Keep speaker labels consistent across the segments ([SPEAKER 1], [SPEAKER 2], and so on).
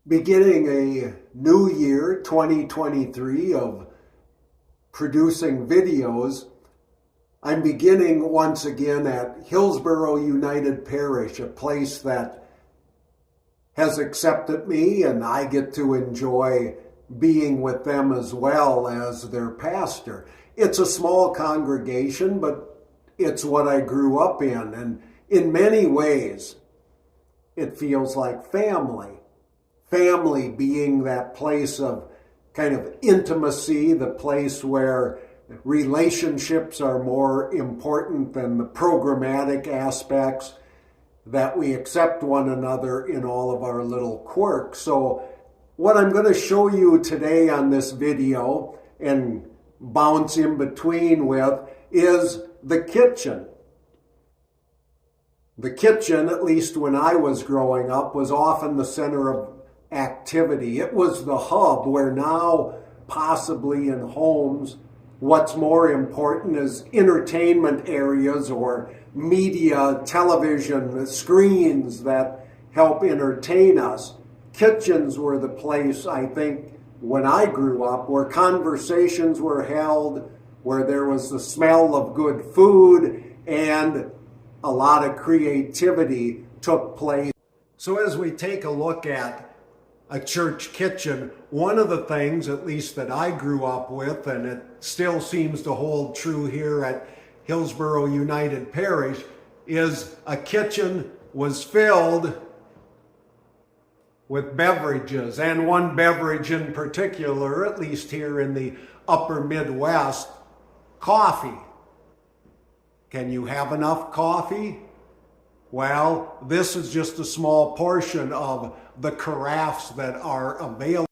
[SPEAKER 1] Beginning a new year, 2023, of producing videos, I'm beginning once again at Hillsborough United Parish, a place that has accepted me, and I get to enjoy being with them as well as their pastor. It's a small congregation, but it's what I grew up in, and in many ways, it feels like family. Family being that place of kind of intimacy, the place where relationships are more important than the programmatic aspects, that we accept one another in all of our little quirks. So what I'm going to show you today on this video and bounce in between with is the kitchen. The kitchen, at least when I was growing up, was often the center of activity. It was the hub where now, possibly in homes, what's more important is entertainment areas or media, television, screens that help entertain us. Kitchens were the place, I think, when I grew up, where conversations were held, where there was the smell of good food, and a lot of creativity took place. So as we take a look at a church kitchen, one of the things, at least that I grew up with, and it still seems to hold true here at Hillsborough United Parish, is a kitchen was filled with beverages, and one beverage in particular, at least here in the upper Midwest, coffee. Can you have enough coffee? Well, this is just a small portion of the carafes that are available.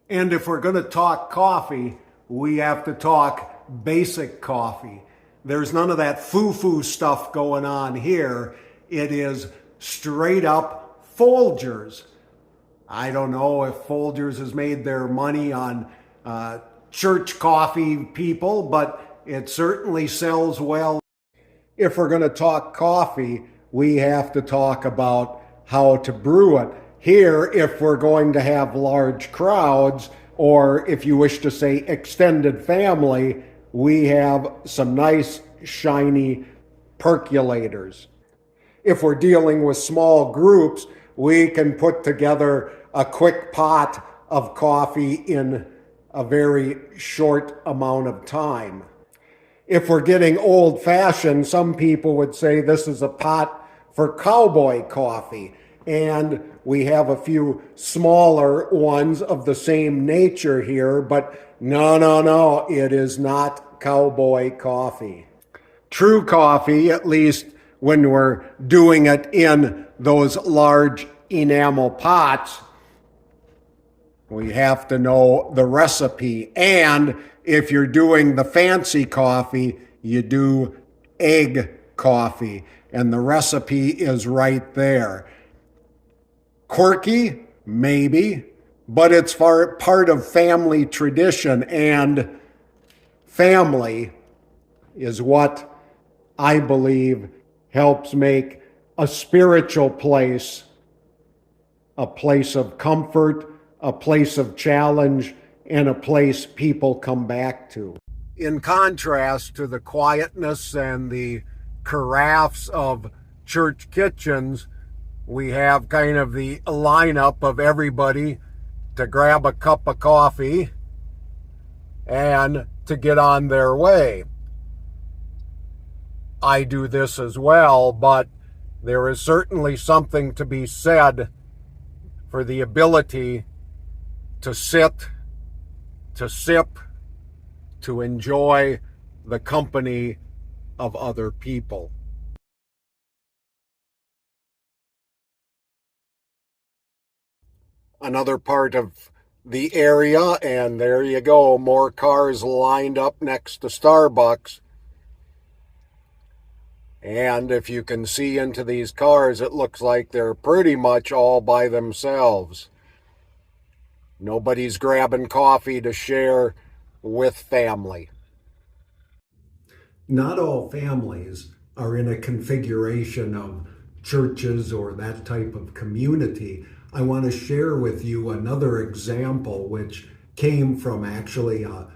[SPEAKER 1] And if we're going to talk coffee, we have to talk basic coffee. There's none of that foo-foo stuff going on here. It is straight up Folgers. I don't know if Folgers has made their money on church coffee people, but it certainly sells well. If we're going to talk coffee, we have to talk about how to brew it. Here, if we're going to have large crowds, or if you wish to say extended family, we have some nice shiny percolators. If we're dealing with small groups, we can put together a quick pot of coffee in a very short amount of time. If we're getting old-fashioned, some people would say this is a pot for cowboy coffee. And we have a few smaller ones of the same nature here, but no, it is not cowboy coffee. True coffee, at least when we're doing it in those large enamel pots, we have to know the recipe. And if you're doing the fancy coffee, you do egg coffee. And the recipe is right there. Quirky? Maybe. But it's part of family tradition. And family is what I believe helps make a spiritual place a place of comfort, a place of challenge, and a place people come back to. In contrast to the quietness and the carafes of church kitchens, we have kind of the lineup of everybody to grab a cup of coffee and to get on their way. I do this as well, but there is certainly something to be said for the ability to sit, to sip, to enjoy the company of other people. Another part of the area, and there you go, more cars lined up next to Starbucks. And if you can see into these cars, it looks like they're pretty much all by themselves. Nobody's grabbing coffee to share with family. Not all families are in a configuration of churches or that type of community. I want to share with you another example which came from actually a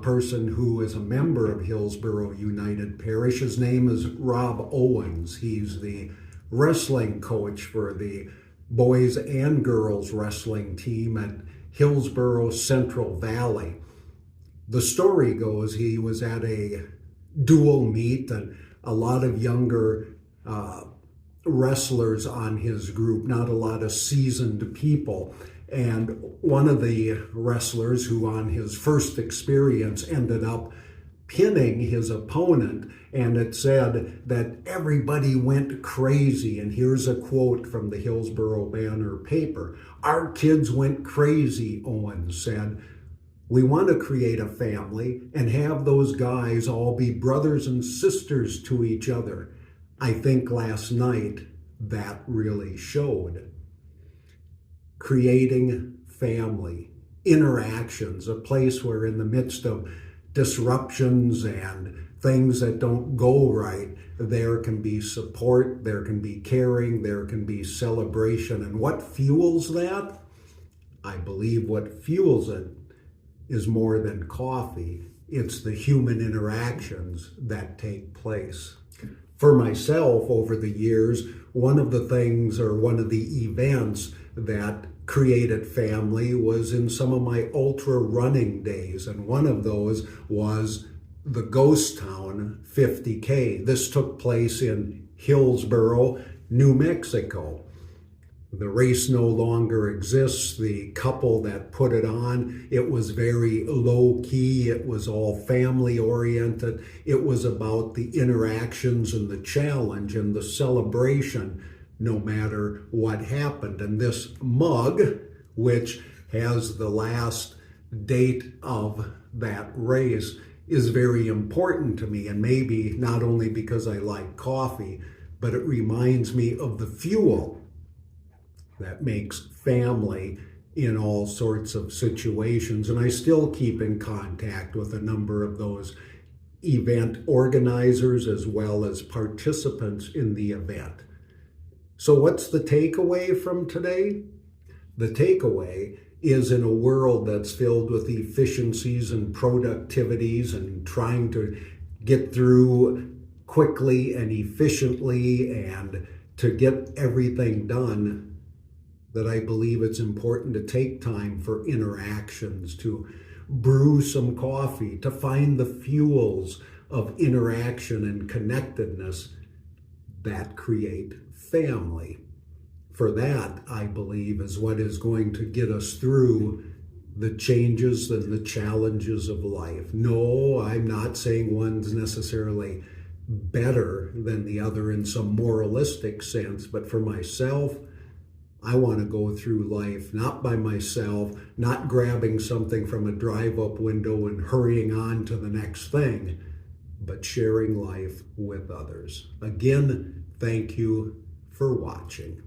[SPEAKER 1] person who is a member of Hillsborough United Parish. His name is Rob Owens. He's the wrestling coach for the boys and girls wrestling team at Hillsborough Central Valley. The story goes he was at a dual meet and a lot of younger wrestlers on his group, not a lot of seasoned people. And one of the wrestlers who on his first experience ended up pinning his opponent, and it said that everybody went crazy. And here's a quote from the Hillsborough Banner paper. "Our kids went crazy," Owens said. "We want to create a family and have those guys all be brothers and sisters to each other. I think last night that really showed." Creating family, interactions, a place where in the midst of disruptions and things that don't go right, there can be support, there can be caring, there can be celebration. And what fuels that? I believe what fuels it is more than coffee. It's the human interactions that take place. For myself, over the years, one of the things or one of the events that created family was in some of my ultra running days. And one of those was the Ghost Town 50K. This took place in Hillsborough, New Mexico. The race no longer exists. The couple that put it on, it was very low key. It was all family oriented. It was about the interactions and the challenge and the celebration no matter what happened. And this mug, which has the last date of that race, is very important to me. And maybe not only because I like coffee, but it reminds me of the fuel that makes family in all sorts of situations. And I still keep in contact with a number of those event organizers as well as participants in the event. So what's the takeaway from today? The takeaway is in a world that's filled with efficiencies and productivities and trying to get through quickly and efficiently and to get everything done, that I believe it's important to take time for interactions, to brew some coffee, to find the fuels of interaction and connectedness that create family. For that, I believe, is what is going to get us through the changes and the challenges of life. No, I'm not saying one's necessarily better than the other in some moralistic sense, but for myself, I want to go through life not by myself, not grabbing something from a drive-up window and hurrying on to the next thing, but sharing life with others. Again, thank you for watching.